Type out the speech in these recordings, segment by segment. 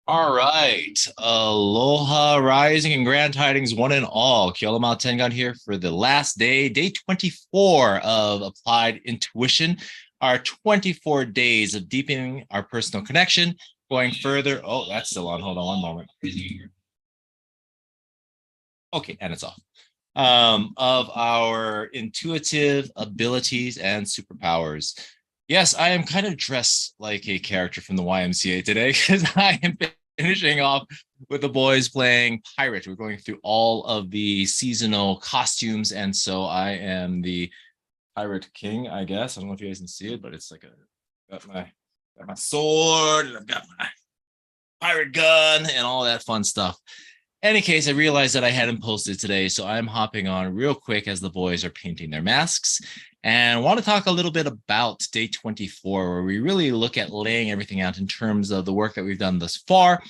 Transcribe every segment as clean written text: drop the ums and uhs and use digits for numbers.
All right. Aloha rising and grand tidings, one and all. Keola Tengan here for the last day, day 24 of Applied Intuition, our 24 days of deepening our personal connection, going further. Oh, that's still on. Hold on one moment. Okay, and it's off. Of our intuitive abilities and superpowers. Yes, I am kind of dressed like a character from the YMCA today because I am finishing off with the boys playing Pirate. We're going through all of the seasonal costumes, and so I am the Pirate King, I guess. I don't know if you guys can see it, but it's like got my sword, and I've got my pirate gun, and all that fun stuff. Any case, I realized that I hadn't posted today, so I'm hopping on real quick as the boys are painting their masks and want to talk a little bit about day 24, where we really look at laying everything out in terms of the work that we've done thus far,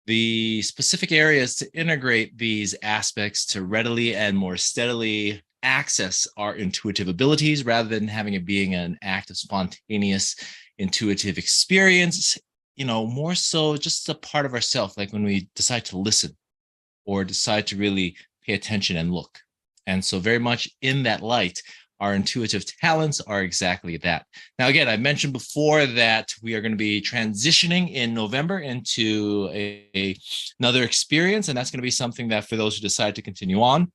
the specific areas to integrate these aspects to readily and more steadily access our intuitive abilities rather than having it being an act of spontaneous intuitive experience, more so just a part of ourself, like when we decide to listen or decide to really pay attention and look. And so, very much in that light, our intuitive talents are exactly that. Now, again, I mentioned before that we are going to be transitioning in November into another experience, and that's going to be something that for those who decide to continue on,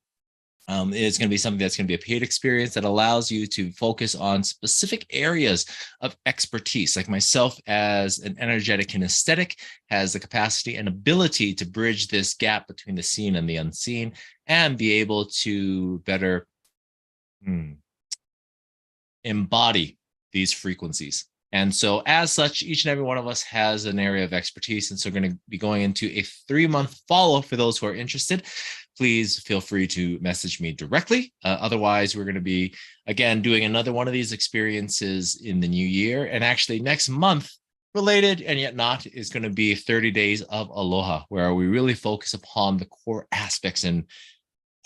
is going to be something that's going to be a paid experience that allows you to focus on specific areas of expertise. Like myself, as an energetic kinesthetic, has the capacity and ability to bridge this gap between the seen and the unseen and be able to better embody these frequencies. And so, as such, each and every one of us has an area of expertise. And so, we're going to be going into a 3-month follow for those who are interested. Please feel free to message me directly. Otherwise, we're going to be, again, doing another one of these experiences in the new year. And actually, next month, related and yet not, is going to be 30 days of Aloha, where we really focus upon the core aspects and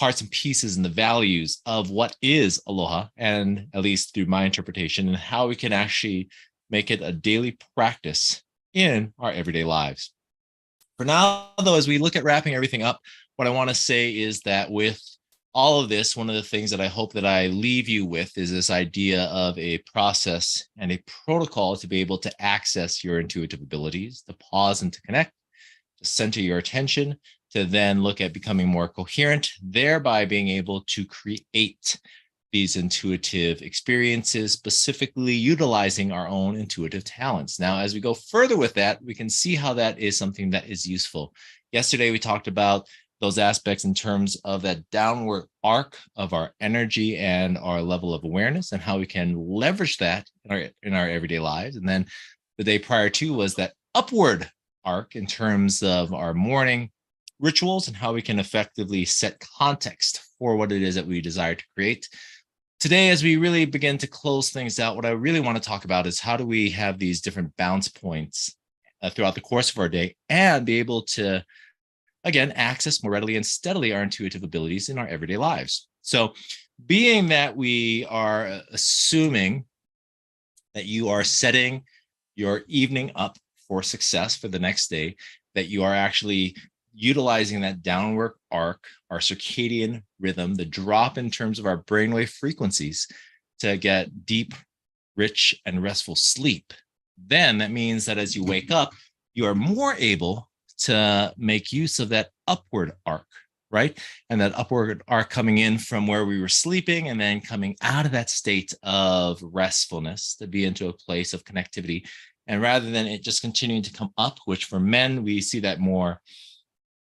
parts and pieces and the values of what is aloha, and at least through my interpretation, and how we can actually make it a daily practice in our everyday lives. For now, though, as we look at wrapping everything up, what I want to say is that with all of this, one of the things that I hope that I leave you with is this idea of a process and a protocol to be able to access your intuitive abilities, to pause and to connect, to center your attention, to then look at becoming more coherent, thereby being able to create these intuitive experiences, specifically utilizing our own intuitive talents. Now, as we go further with that, we can see how that is something that is useful. Yesterday, we talked about those aspects in terms of that downward arc of our energy and our level of awareness and how we can leverage that in our everyday lives. And then the day prior to was that upward arc in terms of our morning rituals and how we can effectively set context for what it is that we desire to create. Today, as we really begin to close things out, what I really want to talk about is how do we have these different bounce points throughout the course of our day and be able to, again, access more readily and steadily our intuitive abilities in our everyday lives. So, being that we are assuming that you are setting your evening up for success for the next day, that you are actually utilizing that downward arc, our circadian rhythm, the drop in terms of our brainwave frequencies to get deep, rich, and restful sleep, then that means that as you wake up, you are more able to make use of that upward arc, right? And that upward arc coming in from where we were sleeping and then coming out of that state of restfulness to be into a place of connectivity. And rather than it just continuing to come up, which for men, we see that more,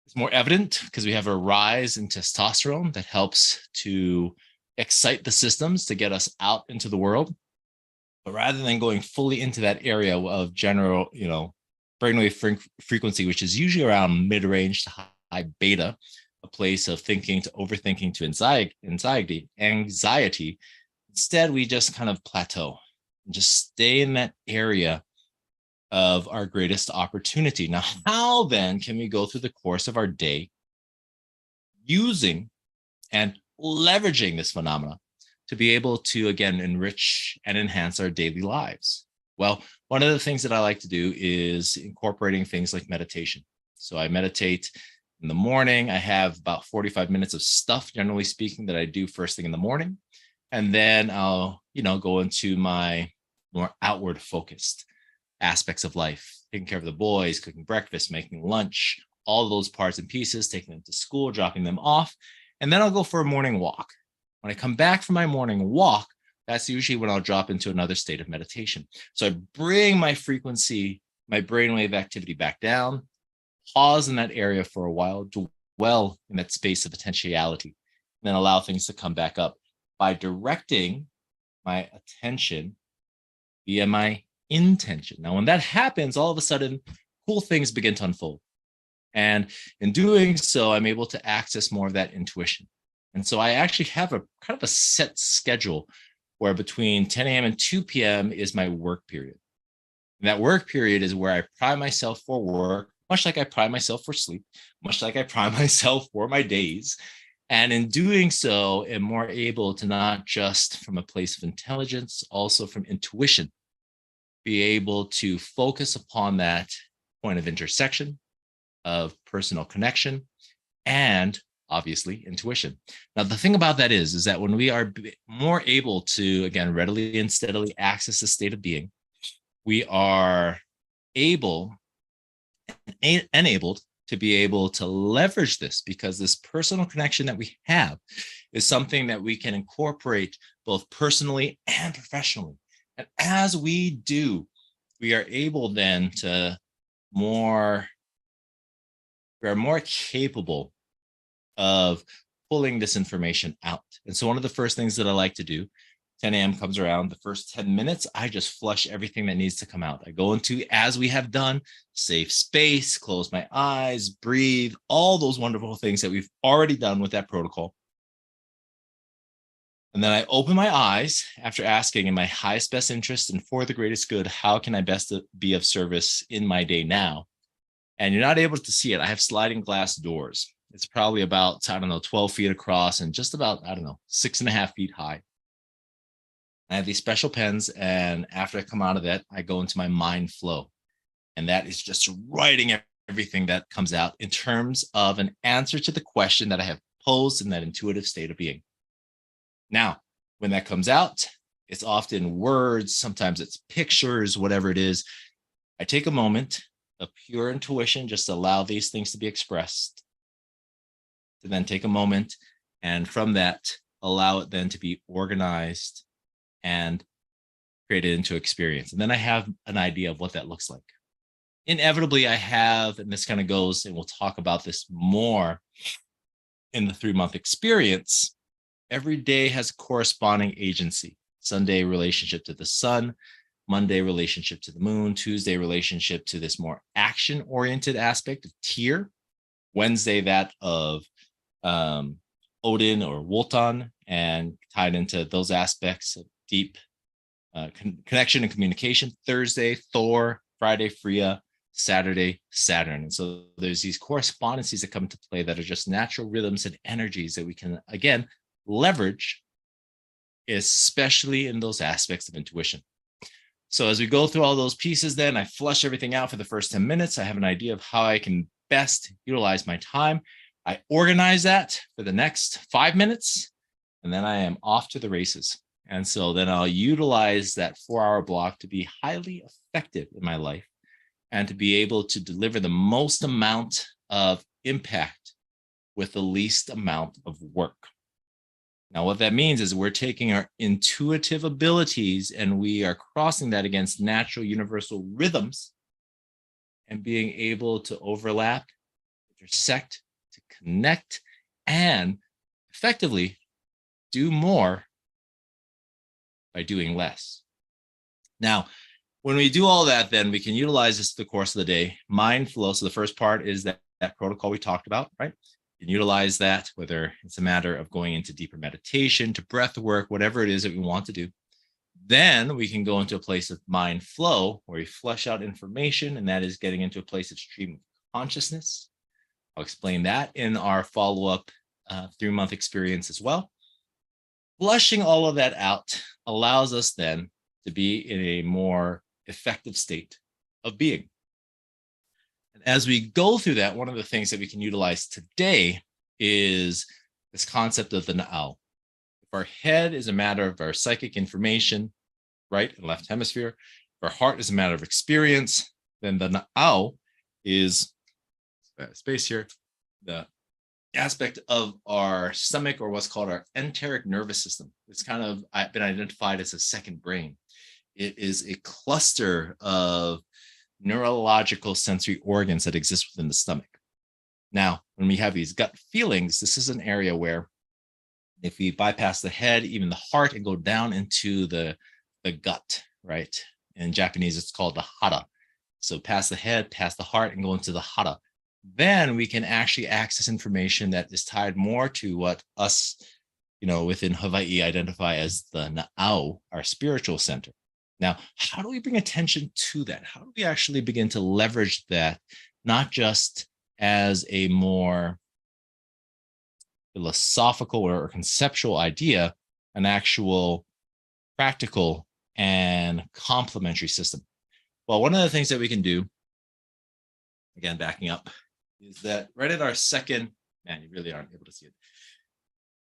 it's more evident because we have a rise in testosterone that helps to excite the systems to get us out into the world. But rather than going fully into that area of general, brainwave frequency, which is usually around mid-range to high beta, a place of thinking to overthinking to anxiety. Instead, we just kind of plateau and just stay in that area of our greatest opportunity. Now, how then can we go through the course of our day using and leveraging this phenomena to be able to, again, enrich and enhance our daily lives? Well, one of the things that I like to do is incorporating things like meditation. So I meditate in the morning. I have about 45 minutes of stuff, generally speaking, that I do first thing in the morning. And then I'll, go into my more outward focused aspects of life, taking care of the boys, cooking breakfast, making lunch, all those parts and pieces, taking them to school, dropping them off. And then I'll go for a morning walk. When I come back from my morning walk, that's usually when I'll drop into another state of meditation. So I bring my frequency, my brainwave activity back down, pause in that area for a while, dwell in that space of potentiality, and then allow things to come back up by directing my attention via my intention. Now, when that happens, all of a sudden, cool things begin to unfold. And in doing so, I'm able to access more of that intuition. And so I actually have a kind of a set schedule where between 10 a.m. and 2 p.m. is my work period. And that work period is where I prime myself for work, much like I prime myself for sleep, much like I prime myself for my days. And in doing so, I'm more able to not just from a place of intelligence, also from intuition, be able to focus upon that point of intersection of personal connection and obviously intuition. Now, the thing about that is that when we are more able to, again, readily and steadily access the state of being, we are able and enabled to be able to leverage this, because this personal connection that we have is something that we can incorporate both personally and professionally. And as we do, we are able then to we are more capable of pulling this information out. And so one of the first things that I like to do, 10 a.m. comes around, the first 10 minutes, I just flush everything that needs to come out. I go into, as we have done, safe space, close my eyes, breathe, all those wonderful things that we've already done with that protocol. And then I open my eyes after asking, in my highest best interest and for the greatest good, how can I best be of service in my day now? And you're not able to see it. I have sliding glass doors. It's probably about, 12 feet across and just about, 6.5 feet high. I have these special pens. And after I come out of that, I go into my mind flow. And that is just writing everything that comes out in terms of an answer to the question that I have posed in that intuitive state of being. Now, when that comes out, it's often words, sometimes it's pictures, whatever it is. I take a moment of pure intuition, just allow these things to be expressed. To then take a moment and from that, allow it then to be organized and created into experience. And then I have an idea of what that looks like. Inevitably, I have, and this kind of goes, and we'll talk about this more in the 3-month experience. Every day has a corresponding agency. Sunday, relationship to the sun. Monday, relationship to the moon. Tuesday, relationship to this more action-oriented aspect of Tyr. Wednesday, that of Odin or Wotan, and tied into those aspects of deep connection and communication. Thursday, Thor. Friday, Freya. Saturday, Saturn. And so there's these correspondences that come into play that are just natural rhythms and energies that we can, again, leverage, especially in those aspects of intuition. So as we go through all those pieces, then I flush everything out for the first 10 minutes. I have an idea of how I can best utilize my time. I organize that for the next 5 minutes, and then I am off to the races. And so then I'll utilize that 4-hour block to be highly effective in my life and to be able to deliver the most amount of impact with the least amount of work. Now, what that means is we're taking our intuitive abilities and we are crossing that against natural universal rhythms and being able to overlap, intersect, to connect, and effectively do more by doing less. Now, when we do all that, then we can utilize this the course of the day. Mind flow. So the first part is that protocol we talked about, right? You can utilize that, whether it's a matter of going into deeper meditation, to breath work, whatever it is that we want to do. Then we can go into a place of mind flow where we flush out information, and that is getting into a place of stream of consciousness. I'll explain that in our follow-up 3-month experience as well. Flushing all of that out allows us then to be in a more effective state of being. And as we go through that, one of the things that we can utilize today is this concept of the Na'au. If our head is a matter of our psychic information, right and left hemisphere, if our heart is a matter of experience, then the Na'au is space here, the aspect of our stomach, or what's called our enteric nervous system. It's kind of been identified as a second brain. It is a cluster of neurological sensory organs that exist within the stomach. Now, when we have these gut feelings, this is an area where if we bypass the head, even the heart, and go down into the gut, right? In Japanese, it's called the hara. So past the head, past the heart, and go into the hara. Then we can actually access information that is tied more to what us, within Hawaii identify as the Na'au, our spiritual center. Now, how do we bring attention to that? How do we actually begin to leverage that, not just as a more philosophical or conceptual idea, an actual practical and complementary system? Well, one of the things that we can do, again, backing up, is that right at our second, man, you really aren't able to see it.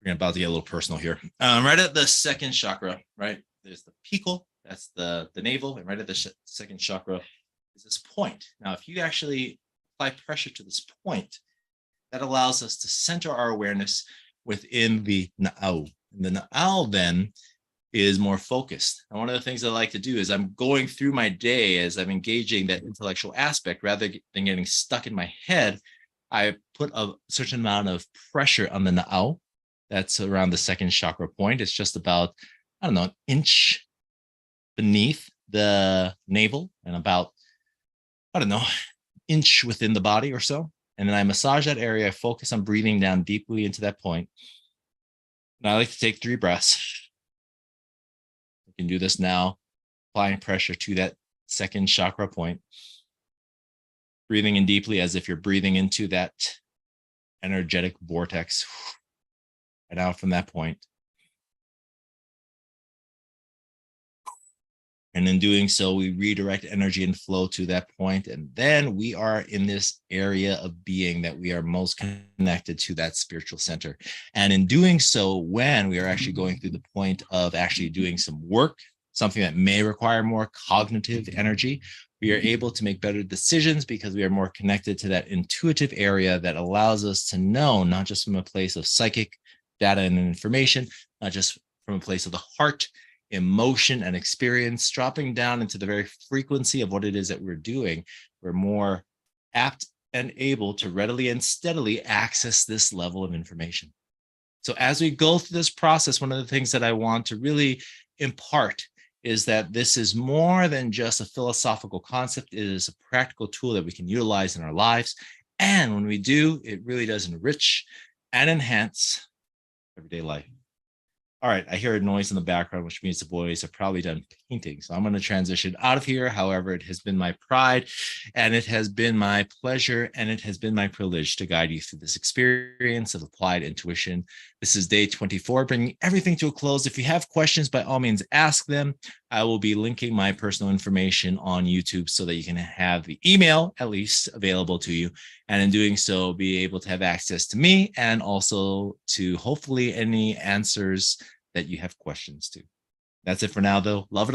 We're about to get a little personal here. Right at the second chakra, right? There's the pical, that's the navel, and right at the second chakra is this point. Now, if you actually apply pressure to this point, that allows us to center our awareness within the Na'au. And the Na'au then is more focused. And one of the things I like to do is I'm going through my day as I'm engaging that intellectual aspect, rather than getting stuck in my head, I put a certain amount of pressure on the Na'au. That's around the second chakra point. It's just about, an inch beneath the navel and about, inch within the body or so. And then I massage that area, focus on breathing down deeply into that point. And I like to take 3 breaths. You can do this now, applying pressure to that second chakra point. Breathing in deeply as if you're breathing into that energetic vortex and out from that point. And in doing so, we redirect energy and flow to that point. And then we are in this area of being that we are most connected to that spiritual center. And in doing so, when we are actually going through the point of actually doing some work, something that may require more cognitive energy, we are able to make better decisions because we are more connected to that intuitive area that allows us to know, not just from a place of psychic data and information, not just from a place of the heart, emotion and experience, dropping down into the very frequency of what it is that we're doing. We're more apt and able to readily and steadily access this level of information. So as we go through this process, one of the things that I want to really impart is that this is more than just a philosophical concept. It is a practical tool that we can utilize in our lives. And when we do, it really does enrich and enhance everyday life. All right, I hear a noise in the background, which means the boys are probably done painting. So I'm going to transition out of here. However, it has been my pride and it has been my pleasure and it has been my privilege to guide you through this experience of applied intuition. This is day 24, bringing everything to a close. If you have questions, by all means, ask them. I will be linking my personal information on YouTube so that you can have the email at least available to you. And in doing so, be able to have access to me and also to hopefully any answers that you have questions to. That's it for now, though. Love it.